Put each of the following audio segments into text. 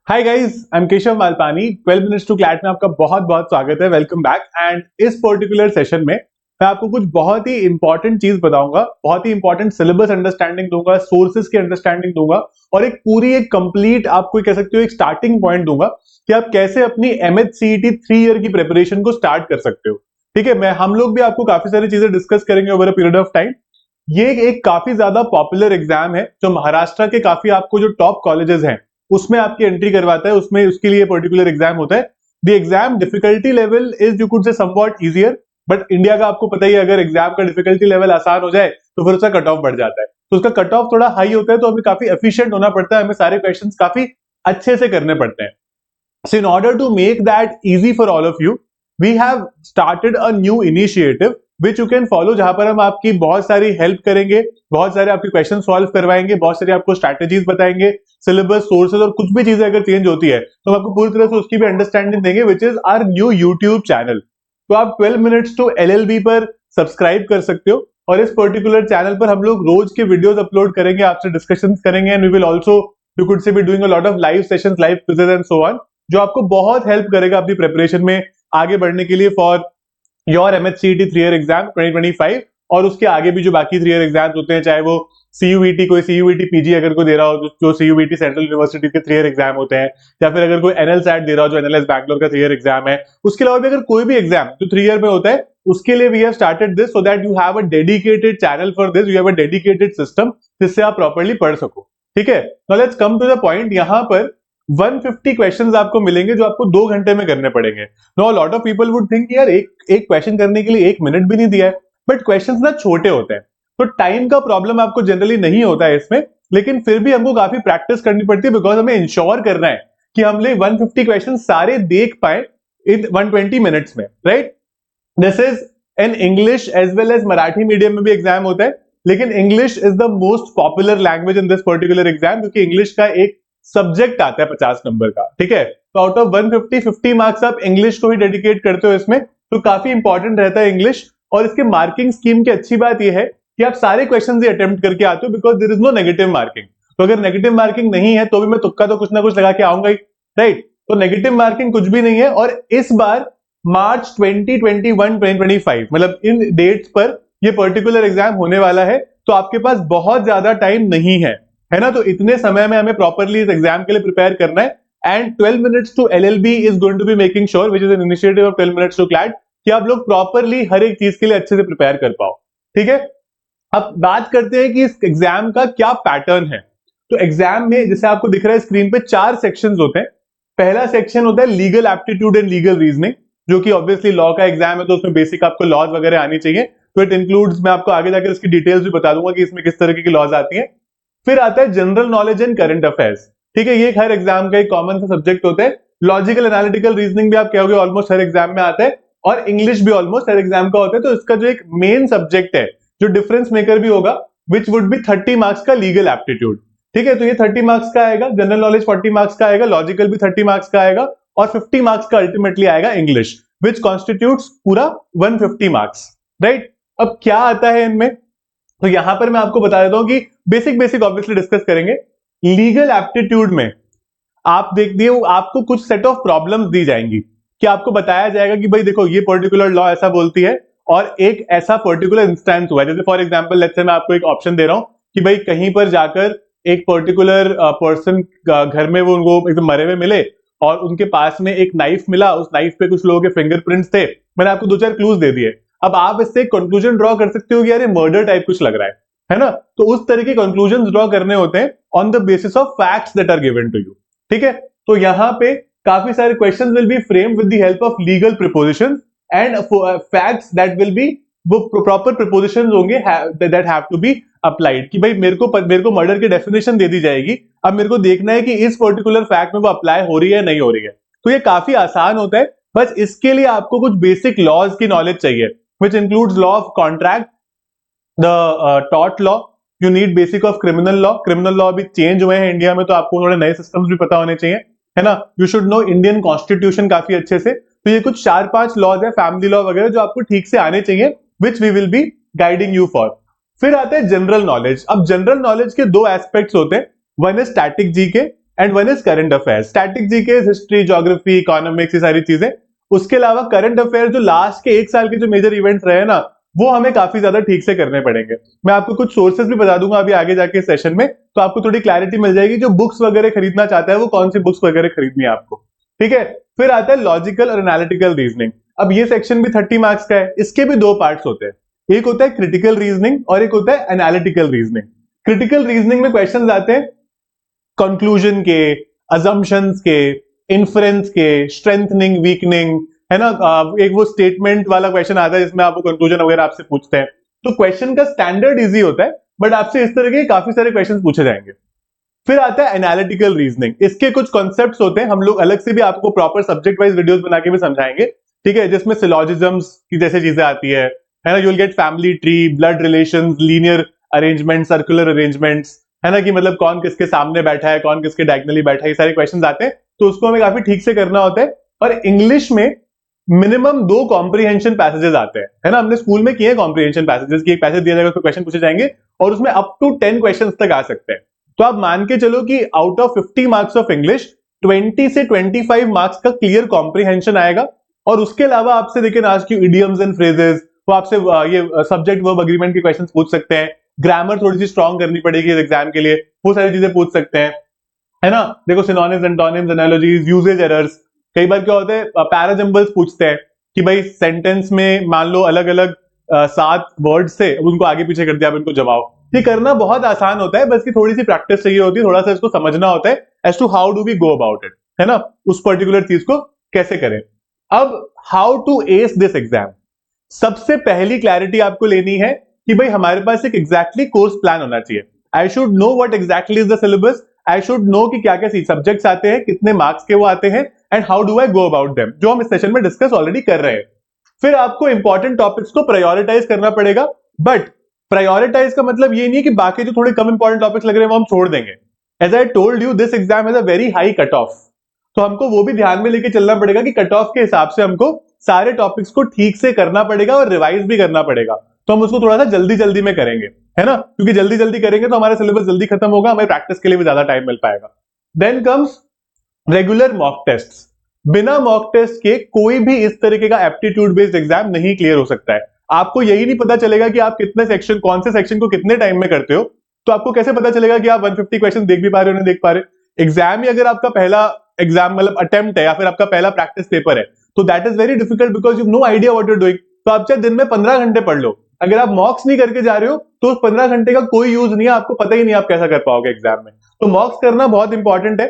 Hi guys, I am Keshav Malpani. 12 minutes to CLAT में आपका बहुत बहुत स्वागत है। Welcome back. एंड इस पर्टिकुलर सेशन में मैं आपको कुछ बहुत ही इंपॉर्टेंट चीज बताऊंगा, बहुत ही इंपॉर्टेंट सिलेबस अंडरस्टैंडिंग दूंगा, सोर्सेज की अंडरस्टैंडिंग दूंगा और एक कंप्लीट आपको कह सकते हो एक स्टार्टिंग पॉइंट दूंगा कि आप कैसे अपनी MHCET 3 ईयर की प्रिपरेशन को स्टार्ट कर सकते हो। ठीक है, मैं हम लोग भी आपको काफी सारी चीजें डिस्कस करेंगे over a period of time. ये एक काफी ज्यादा पॉपुलर एग्जाम है जो महाराष्ट्र के काफी आपको जो टॉप कॉलेजेस हैं उसमें आपकी एंट्री करवाता है, उसमें उसके लिए पर्टिकुलर एग्जाम होता है। The exam difficulty level is you could से समवॉट इजियर, बट इंडिया का आपको पता ही है, अगर एग्जाम का डिफिकल्टी लेवल आसान हो जाए तो फिर उसका कट ऑफ बढ़ जाता है। तो उसका कट ऑफ थोड़ा हाई होता है, तो हमें काफी एफिशिएंट होना पड़ता है, हमें सारे क्वेश्चंस काफी अच्छे से करने पड़ते हैं। So in order to make that easy for all of you, we have started a new initiative which you can follow, जहां पर हम आपकी बहुत सारी हेल्प करेंगे, बहुत सारे आपके क्वेश्चन सॉल्व करवाएंगे, बहुत सारी आपको स्ट्रैटेजीज बताएंगे, सिलेबस, सोर्सेज और कुछ भी चीजें अगर चेंज होती है तो हम आपको पूरी तरह से उसकी भी अंडरस्टैंडिंग देंगे, which is our new YouTube channel. तो आप 12 मिनट्स टू LLB पर सब्सक्राइब कर सकते हो और इस पर्टिकुलर चैनल पर हम लोग रोज के वीडियोस अपलोड करेंगे, आपसे डिस्कशन करेंगे and we will also you could say be doing a lot of live sessions, live quizzes and so on, जो आपको बहुत हेल्प करेगा अपनी प्रिपरेशन में आगे बढ़ने के लिए for your MHCET 3 year exam 2025 और उसके आगे भी जो बाकी 3 ईयर एग्जाम्स होते हैं, चाहे वो CUET, कोई CUET PG अगर कोई दे रहा हो, जो CUET सेंट्रल यूनिवर्सिटी के 3 ईयर एग्जाम होते हैं, या फिर अगर कोई NLSAT दे रहा हो जो NLS बैंगलोर का 3 ईयर एग्जाम है, उसके अलावा भी अगर कोई भी एग्जाम जो 3 ईयर में होता है उसके लिए we have started this so that you have a dedicated channel for this, you have a dedicated system जिससे आप प्रॉपर्ली पढ़ सको। ठीक है, now let's come to the point. यहाँ पर 150 क्वेश्चंस आपको मिलेंगे जो आपको 2 घंटे में करने पड़ेंगे। Know lot of people would think यार एक एक क्वेश्चन करने के लिए 1 मिनट भी नहीं दिया है, बट क्वेश्चंस ना छोटे होते हैं, तो टाइम का प्रॉब्लम आपको जनरली नहीं होता है इसमें, लेकिन फिर भी हमको काफी प्रैक्टिस करनी पड़ती है बिकॉज हमें इंश्योर करना है कि हम लोग 150 क्वेश्चन सारे देख पाए इन 120 मिनट्स में, right. This is in English as well as Marathi medium में भी एग्जाम होता है, लेकिन English is the most popular language in this particular exam, क्योंकि इंग्लिश का एक सब्जेक्ट आता है 50 नंबर का। ठीक है, तो आउट ऑफ 150 मार्क्स आप इंग्लिश को ही डेडिकेट करते हो इसमें, तो काफी इंपॉर्टेंट रहता है इंग्लिश। और इसके मार्किंग स्कीम की अच्छी बात यह है कि आप सारे क्वेश्चन ही अटेम्प्ट करके आते हो because there is no negative marking. तो अगर नेगेटिव मार्किंग नहीं है तो भी मैं तुक्का तो कुछ ना कुछ लगा के आऊंगा ही, राइट। तो नेगेटिव मार्किंग कुछ भी नहीं है। और इस बार मार्च 2021-2025 मतलब इन डेट्स पर ये पर्टिकुलर एग्जाम होने वाला है, तो आपके पास बहुत ज्यादा टाइम नहीं है ना। तो इतने समय में हमें प्रॉपर्ली इस एग्जाम के लिए प्रिपेयर करना है। And 12 minutes to LLB is going to be making sure, which is an initiative of 12 minutes to CLAT, कि आप लोग प्रॉपर्ली हर एक चीज के लिए अच्छे से प्रिपेयर कर पाओ। ठीक है, अब बात करते हैं कि इस एग्जाम का क्या पैटर्न है। तो एग्जाम में जैसे आपको दिख रहा है स्क्रीन पे 4 सेक्शंस होते हैं। पहला सेक्शन होता है legal aptitude and legal reasoning, जो कि ऑब्वियसली लॉ का एग्जाम है तो उसमें बेसिक आपको लॉज वगैरह आनी चाहिए। तो इट इंक्लूड्स, मैं आपको आगे जाकर इसकी डिटेल्स भी बता दूंगा कि इसमें किस तरह की लॉज आती है। फिर आता है general knowledge and current affairs. ठीक है, ये हर एग्जाम का एक कॉमन सा सब्जेक्ट होता है। लॉजिकल एनालिटिकल रीजनिंग भी आप कहोगे ऑलमोस्ट हर एग्जाम में आता है, और इंग्लिश भी ऑलमोस्ट हर एग्जाम का होता है। तो इसका जो एक मेन सब्जेक्ट है जो डिफरेंस मेकर भी होगा, विच वुड बी 30 मार्क्स का लीगल एप्टीट्यूड। ठीक है, तो ये 30 मार्क्स का आएगा, जनरल नॉलेज 40 मार्क्स का आएगा, लॉजिकल भी 30 मार्क्स का आएगा, और 50 मार्क्स का अल्टीमेटली आएगा इंग्लिश, विच कॉन्स्टिट्यूट्स पूरा 150 मार्क्स, राइट। अब क्या आता है इनमें, तो यहां पर मैं आपको बता देता हूं कि बेसिक बेसिक ऑब्वियसली डिस्कस करेंगे। लीगल एप्टीट्यूड में आप देखिए आपको कुछ सेट ऑफ प्रॉब्लम्स दी जाएंगी, कि आपको बताया जाएगा कि भाई देखो ये पर्टिकुलर लॉ ऐसा बोलती है और एक ऐसा पर्टिकुलर इंस्टेंस हुआ है। जैसे फॉर एग्जांपल लेट्स से मैं आपको एक ऑप्शन दे रहा हूं कि भाई कहीं पर जाकर एक पर्टिकुलर पर्सन घर में वो उनको एकदम मरे हुए मिले और उनके पास में एक नाइफ मिला, उस नाइफ पे कुछ लोगों के फिंगरप्रिंट्स थे। मैंने आपको 2-4 क्लूज दे दिए। अब आप इससे कंक्लूजन ड्रॉ कर सकते हो कि यार ये मर्डर टाइप कुछ लग रहा है ना। तो उस तरह के कंक्लूजन ड्रॉ करने होते हैं on the basis of facts that are given to you. ठीक है, तो यहां पे काफी सारे questions will be framed with the help of legal prepositions and facts that will be, वो प्रॉपर प्रिपोजिशंस होंगे that have to be applied. कि भाई मेरे को मर्डर की डेफिनेशन दे दी जाएगी, अब मेरे को देखना है कि इस पर्टिकुलर फैक्ट में वो अप्लाई हो रही है नहीं हो रही है। तो ये काफी आसान होता है, बस इसके लिए आपको कुछ बेसिक लॉज की नॉलेज चाहिए, which includes law of contract, the tort law, you need basic of criminal law. Criminal law अभी चेंज हुए हैं इंडिया में, तो आपको थोड़े नए सिस्टम्स भी पता होने चाहिए, है ना। You should know Indian constitution काफी अच्छे से। तो ये कुछ 4-5 लॉज है, फैमिली लॉ वगैरह, जो आपको ठीक से आने चाहिए, which we will be guiding you for. फिर आता है जनरल नॉलेज। अब जनरल नॉलेज के 2 एस्पेक्ट्स होते हैं, one is static GK and one is current affairs. Static GK, history, geography, economics, ये सारी चीजें। उसके अलावा करंट अफेयर जो लास्ट के एक साल के जो मेजर इवेंट्स रहे ना, वो हमें काफी ज्यादा ठीक से करने पड़ेंगे। मैं आपको कुछ सोर्सेज भी बता दूंगा अभी आगे जाके सेशन में, तो आपको थोड़ी क्लैरिटी मिल जाएगी। जो बुक्स वगैरह खरीदना चाहता है वो कौन सी बुक्स वगैरह खरीदनी है आपको, ठीक है। फिर आता है लॉजिकल और एनालिटिकल रीजनिंग। अब ये सेक्शन भी 30 मार्क्स का है। इसके भी दो पार्ट्स होते हैं, एक होता है क्रिटिकल रीजनिंग और एक होता है एनालिटिकल रीजनिंग। क्रिटिकल रीजनिंग में क्वेश्चंस आते हैं कंक्लूजन के, अजम्पशंस के, इन्फ्रेंस के, स्ट्रेंथनिंग, वीकनिंग, है ना। एक वो स्टेटमेंट वाला क्वेश्चन आता है जिसमें आपको कंक्लूजन वगैरह आपसे पूछते हैं। तो क्वेश्चन का स्टैंडर्ड इजी होता है, बट आपसे इस तरह के काफी सारे क्वेश्चन पूछे जाएंगे। फिर आता है एनालिटिकल रीजनिंग। इसके कुछ कॉन्सेप्ट्स होते हैं, हम लोग अलग से भी आपको प्रॉपर सब्जेक्ट वाइज वीडियोस बना के भी समझाएंगे, ठीक है, जिसमें सिलोजिज्म्स की जैसे चीजें आती है ना। You will get family tree, blood relations, linear arrangement, circular arrangements, है ना, कि मतलब कौन किसके सामने बैठा है, कौन किसके डायगोनली बैठा है, ये सारे क्वेश्चंस आते हैं। तो उसको हमें काफी ठीक से करना होता है। और इंग्लिश में मिनिमम 2 कॉम्प्रिहेंशन पैसेजेस आते हैं, है ना। हमने स्कूल में किए कॉम्प्रिहेंशन पैसेजेस की, एक पैसेज दिया जाएगा, उसमें क्वेश्चन पूछे जाएंगे और उसमें अप टू 10 क्वेश्चंस तक आ सकते हैं। तो आप मान के चलो कि out of 50 marks of English 20 से 25 मार्क्स का क्लियर कॉम्प्रिहेंशन आएगा। और उसके अलावा आपसे देखिए आज की इडियम्स एंड फ्रेजेस, वो आपसे ये सब्जेक्ट वर्ब एग्रीमेंट के क्वेश्चंस पूछ सकते हैं। ग्रामर थोड़ी सी स्ट्रांग करनी पड़ेगी इस एग्जाम के लिए, वो सारी चीजें पूछ सकते हैं, है ना। देखो synonyms, antonyms, analogies, usages errors. कई बार क्या होता है पैराजंबल्स पूछते हैं कि भाई सेंटेंस में मान लो अलग अलग 7 वर्ड से उनको आगे पीछे कर दिया, अब इनको जमाओ। ये करना बहुत आसान होता है, बस की थोड़ी सी प्रैक्टिस चाहिए होती है, थोड़ा सा इसको समझना होता है as to how do we go about it, है ना, उस पर्टिकुलर चीज को कैसे करें। अब how to ace this exam, सबसे पहली क्लैरिटी आपको लेनी है कि भाई हमारे पास एक एग्जैक्टली कोर्स प्लान होना चाहिए। I should know what exactly is the syllabus, I should know कि क्या क्या सब्जेक्ट्स आते हैं, कितने मार्क्स के वो आते हैं, and how do I go about them, जो हम इस सेशन में डिस्कस ऑलरेडी कर रहे हैं। फिर आपको इंपॉर्टेंट टॉपिक्स को प्रायोरिटाइज करना पड़ेगा, बट प्रायोरिटाइज का मतलब ये नहीं है कि बाकी जो थोड़े कम इंपॉर्टेंट टॉपिक्स लग रहे हैं वो हम छोड़ देंगे। As I told you, this exam has a very high cut off, तो हमको वो भी ध्यान में लेके चलना पड़ेगा कि कट ऑफ के हिसाब से हमको सारे टॉपिक्स को ठीक से करना पड़ेगा और रिवाइज भी करना पड़ेगा। तो हम उसको थोड़ा सा जल्दी जल्दी में करेंगे, है ना, क्योंकि जल्दी जल्दी करेंगे तो हमारा सिलेबस जल्दी खत्म होगा, हमें प्रैक्टिस के लिए भी ज्यादा टाइम मिल पाएगा। Then comes regular mock test. बिना मॉक टेस्ट के कोई भी इस तरीके का एप्टीट्यूड बेस्ड एग्जाम नहीं क्लियर हो सकता है। आपको यही नहीं पता चलेगा कि आप कितने सेक्शन, कौन से सेक्शन को कितने टाइम में करते हो, तो आपको कैसे पता चलेगा कि आप 150 क्वेश्चन देख भी पा रहे हो नहीं देख पा रहे। एग्जाम ही अगर आपका पहला एग्जाम मतलब अटेम्प्ट है या फिर आपका पहला प्रैक्टिस पेपर है, तो that is very difficult because you no idea what you are doing. तो आप चाहे दिन में 15 घंटे पढ़ लो, अगर आप मॉक्स नहीं करके जा रहे हो तो उस 15 घंटे का कोई यूज नहीं है, आपको पता ही नहीं आप कैसा कर पाओगे एग्जाम में। तो मॉक्स करना बहुत इंपॉर्टेंट है।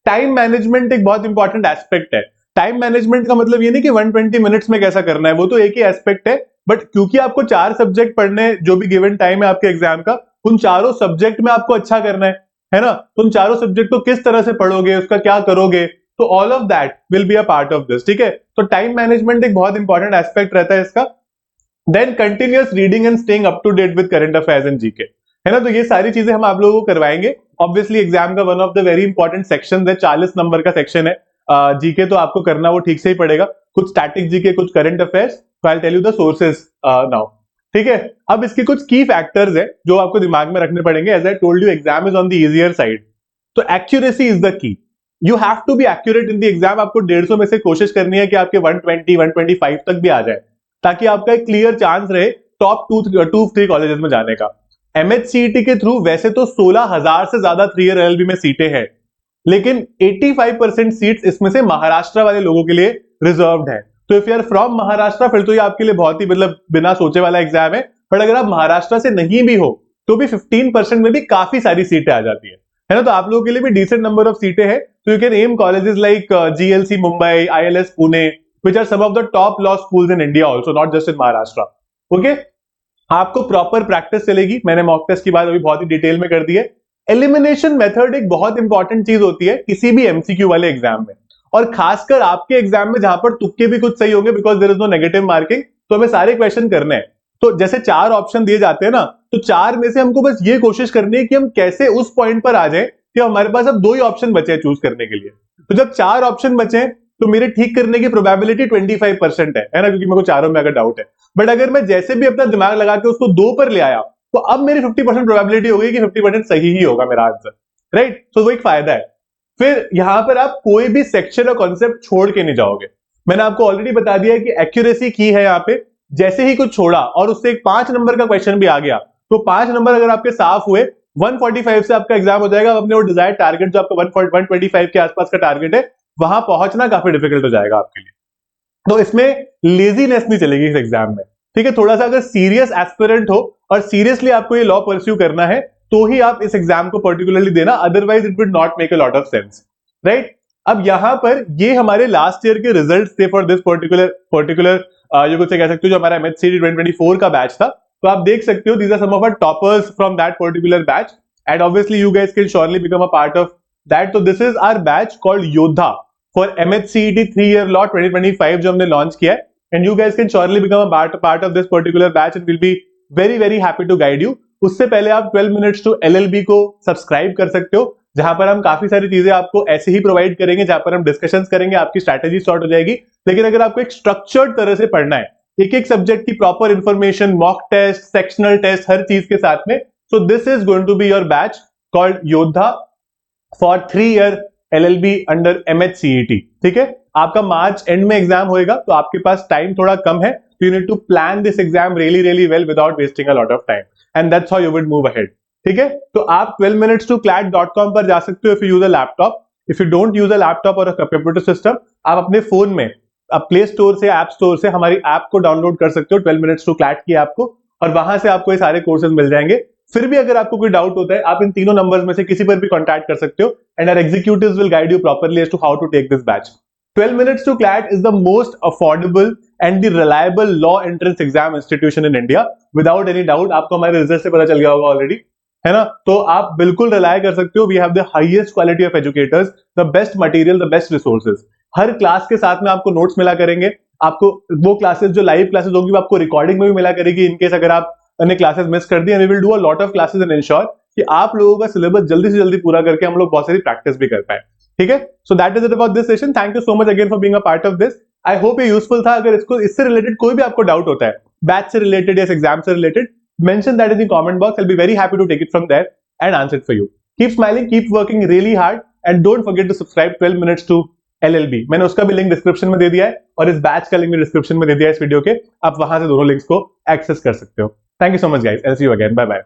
टाइम मैनेजमेंट एक बहुत इंपॉर्टेंट एस्पेक्ट है। टाइम मैनेजमेंट का मतलब ये नहीं कि 120 मिनट्स में कैसा करना है, वो तो एक ही एस्पेक्ट है, बट क्योंकि आपको 4 सब्जेक्ट पढ़ने, जो भी गिवन टाइम है आपके एग्जाम का, उन चारों सब्जेक्ट में आपको अच्छा करना है ना। तो उन चारों सब्जेक्ट को किस तरह से पढ़ोगे, उसका क्या करोगे, तो all of that will be a part of this, ठीक है। तो टाइम मैनेजमेंट एक बहुत इंपॉर्टेंट एस्पेक्ट रहता है इसका। Then continuous reading and staying up to date with current affairs and GK, है ना। तो ये सारी चीजें हम आप लोगों को करवाएंगे। ऑब्वियसली एग्जाम का one of the very important section है, 40 नंबर का सेक्शन है। जीके तो आपको करना वो ठीक से ही पड़ेगा, कुछ स्टैटिक जीके, कुछ करंट अफेयर्स। तो I tell you the sources now, ठीक है। अब इसके कुछ की फैक्टर्स है जो आपको दिमाग में रखने पड़ेंगे। As I told you, exam is on the easier side, तो accuracy is the key. You have to be accurate in the exam. आपको 150 में से कोशिश करनी है कि आपके 120, 125 तक भी आ जाए, ताकि आपका एक क्लियर चांस रहे टॉप 2-3 कॉलेजेस में जाने का। एमएचसीईटी के थ्रू वैसे तो 16,000 से ज्यादा 3 ईयर एलएलबी में सीटें हैं, लेकिन 85% सीट्स इसमें से महाराष्ट्र वाले लोगों के लिए रिजर्व्ड है। तो if you are from Maharashtra, फिर तो ये आपके लिए बहुत ही मतलब बिना सोचे वाला एग्जाम है। पर अगर आप महाराष्ट्र से नहीं भी हो तो भी 15% में भी काफी सारी सीटें आ जाती है ना। तो आप लोगों के लिए भी डिसेंट नंबर ऑफ सीटें हैं। तो you can aim colleges like GLC Mumbai, ILS Pune, which are some of the top law schools in India also, not just in Maharashtra. Okay? आपको प्रॉपर प्रैक्टिस चलेगी। मैंने मॉक टेस्ट की बात अभी बहुत ही डिटेल में कर दी है। एलिमिनेशन मेथड एक बहुत इंपॉर्टेंट चीज होती है किसी भी एमसीक्यू वाले एग्जाम में, और खासकर आपके एग्जाम में जहां पर तुक्के भी कुछ सही होंगे, because there is no negative marking. तो हमें सारे क्वेश्चन करने हैं। तो जैसे 4 ऑप्शन दिए जाते हैं ना, तो 4 में से हमको बस ये कोशिश करनी है कि हम कैसे उस पॉइंट पर आ जाए कि हमारे पास अब 2 ही ऑप्शन बचे चूज करने के लिए। तो जब 4 ऑप्शन बचे तो मेरे ठीक करने की प्रोबेबिलिटी 25% है ना, क्योंकि मेरे को चारों में अगर डाउट है। बट अगर मैं जैसे भी अपना दिमाग लगा के उसको 2 पर ले आया, तो अब मेरी 50% प्रोबेबिलिटी हो गई कि 50% सही ही होगा मेरा आंसर, राइट। तो वो एक फायदा है। फिर यहां पर आप कोई भी सेक्शन और कॉन्सेप्ट छोड़ के नहीं जाओगे। मैंने आपको ऑलरेडी बता दिया है कि एक्यूरेसी की है यहाँ पे। जैसे ही कुछ छोड़ा और उससे एक 5 नंबर का क्वेश्चन भी आ गया, तो 5 नंबर अगर आपके साफ हुए, 145 से आपका एग्जाम हो जाएगा। अपने वो डिजायर्ड टारगेट जो आपका 125 के आसपास का टारगेट है, वहां पहुंचना काफी डिफिकल्ट हो जाएगा आपके लिए। तो इसमें लेजीनेस नहीं चलेगी इस एग्जाम में, ठीक है। थोड़ा सा अगर सीरियस एस्पिरेंट हो और सीरियसली आपको ये लॉ परस्यू करना है, तो ही आप इस एग्जाम को पर्टिकुलरली देना, otherwise it would not make a lot of sense, right. अब यहां पर ये हमारे लास्ट ईयर के रिजल्ट्स थे फॉर दिस पर्टिकुलर ये कुछ कह सकते हो जो हमारा MHCD 2024 का बैच था। तो आप देख सकते हो these are some of our toppers from that particular batch, and obviously you guys can surely become a part of that. तो this is our batch called Yoddha for MHCD 3-year law 2025 जो हमने launch किया है, and you guys can surely become a part of this particular batch and will be very very happy to guide you. उससे पहले आप 12 minutes to LLB को subscribe कर सकते हो, जहां पर हम काफी सारी चीजें आपको ऐसे ही प्रोवाइड करेंगे, जहां पर हम डिस्कशंस करेंगे, आपकी स्ट्रैटेजी सॉर्ट हो जाएगी। लेकिन अगर आपको एक स्ट्रक्चर्ड तरह से पढ़ना है, एक एक सब्जेक्ट की proper information, mock test, sectional test, हर चीज के साथ में, so this is going to be your batch called Yoddha for 3-year LLB under MHCET, ठीक है। आपका मार्च एंड में एग्जाम होएगा, तो आपके पास टाइम थोड़ा कम है, तो you need to plan this exam really really well without wasting a lot of time, and that's how you would move ahead, ठीक है। तो आप 12minutes2clat.com पर जा सकते हो if you use a laptop. If you don't use a laptop और a computer system, आप अपने फोन में आप प्ले स्टोर से, ऐप स्टोर से हमारी ऐप को डाउनलोड कर सकते हो, 12 minutes to clat की ऐप को, और वहां से आपको ये सारे कोर्सेज मिल जाएंगे। फिर भी अगर आपको कोई डाउट होता है, आप इन तीनों नंबर्स में से किसी पर भी कांटेक्ट कर सकते हो, and our executives will guide you properly as to how to take this batch. 12 minutes to clat is the most affordable and the reliable law entrance exam institution in India, without any doubt। आपको हमारे result से पता चल गया होगा already, है ना। तो आप बिल्कुल रिलाय कर सकते हो, we have the highest quality of educators, the best material, the best resources. हर क्लास के साथ में आपको नोट्स मिला करेंगे, आपको वो क्लासेस जो लाइव क्लासेस होंगी वो आपको रिकॉर्डिंग में भी मिला करेगी, इनकेस अगर आप अन्य क्लासेस मिस कर दी। We will do a lot of classes and ensure कि आप लोगों का सिलेबस जल्दी से जल्दी पूरा करके हम लोग बहुत सारी प्रैक्टिस भी कर पाए, ठीक है। So that is it about this session. Thank you so much again for being a part of this. I hope ये यूजफुल था। अगर इससे रिलेटेड कोई भी आपको डाउट होता है, बैच से रिलेटेड या एग्जाम से related, mention that in the comment box. I will be very happy to take it from there and answer it for you. Keep smiling, keep working really hard, and don't forget to subscribe 12 minutes to LLB। मैंने उसका भी link description में दे दिया है, और इस batch का link भी डिस्क्रिप्शन में दे दिया है इस वीडियो के। आप वहां से दोनों लिंक्स को एक्सेस कर सकते हो। Thank you so much guys, I will see you again, bye bye.